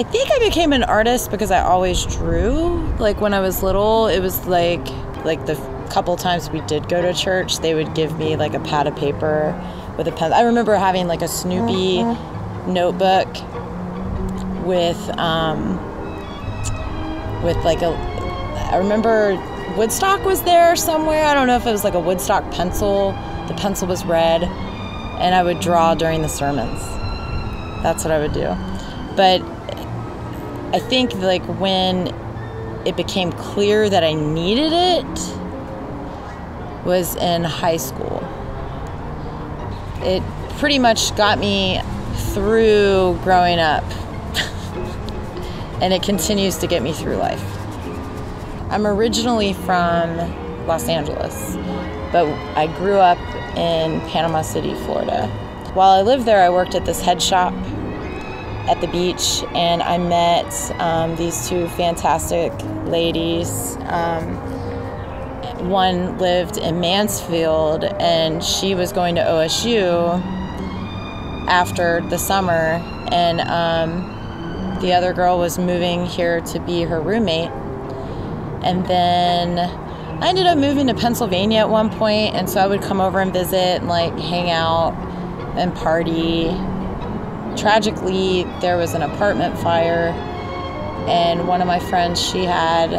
I think I became an artist because I always drew. Like when I was little, it was like the couple times we did go to church, they would give me like a pad of paper with a pen. I remember having like a Snoopy notebook with like I remember Woodstock was there somewhere. I don't know if it was like a Woodstock pencil. The pencil was red, and I would draw during the sermons. That's what I would do. But I think like when it became clear that I needed it was in high school. It pretty much got me through growing up, and it continues to get me through life. I'm originally from Los Angeles, but I grew up in Panama City, Florida. While I lived there, I worked at this head shop at the beach, and I met these two fantastic ladies. One lived in Mansfield, and she was going to OSU after the summer, and the other girl was moving here to be her roommate. And then I ended up moving to Pennsylvania at one point, and so I would come over and visit and like hang out and party. Tragically, there was an apartment fire, and one of my friends, she had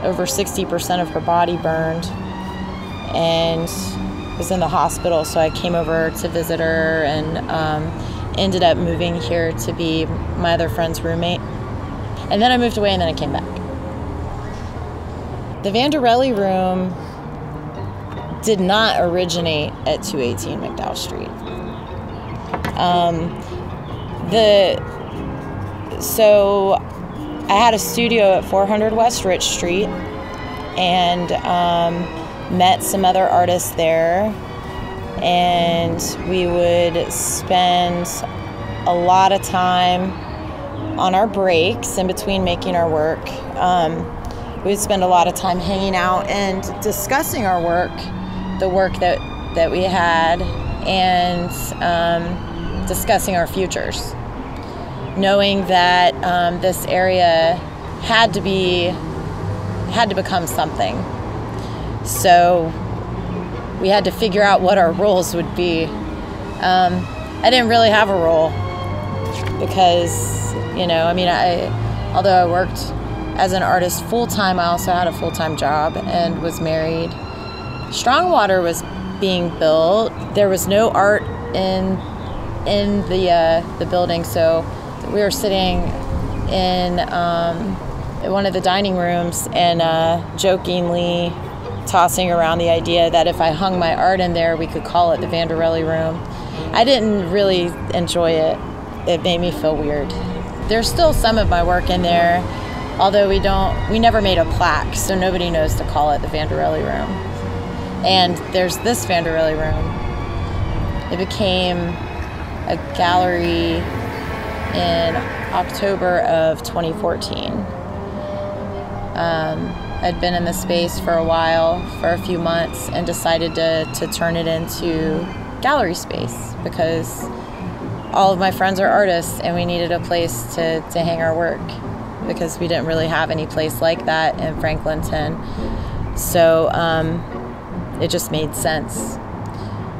over 60% of her body burned and was in the hospital, so I came over to visit her and ended up moving here to be my other friend's roommate. And then I moved away, and then I came back. The Vanderelli Room did not originate at 218 McDowell Street. So I had a studio at 400 West Rich Street, and met some other artists there, and we would spend a lot of time on our breaks in between making our work. We would spend a lot of time hanging out and discussing our work, the work that we had, and discussing our futures, knowing that this area had to become something. So we had to figure out what our roles would be. I didn't really have a role because, although I worked as an artist full-time, I also had a full-time job and was married. Strongwater was being built. There was no art in the building, so we were sitting in one of the dining rooms and jokingly tossing around the idea that if I hung my art in there, we could call it the Vanderelli Room. I didn't really enjoy it. It made me feel weird. There's still some of my work in there, although we never made a plaque, so nobody knows to call it the Vanderelli Room. And there's this Vanderelli Room. It became a gallery in October of 2014. I'd been in the space for a while, for a few months, and decided to turn it into gallery space because all of my friends are artists and we needed a place to hang our work because we didn't really have any place like that in Franklinton. So it just made sense.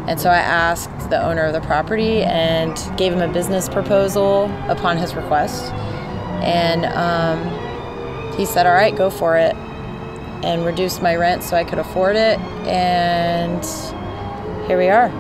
And so I asked the owner of the property and gave him a business proposal upon his request. And he said, all right, go for it, and reduced my rent so I could afford it. And here we are.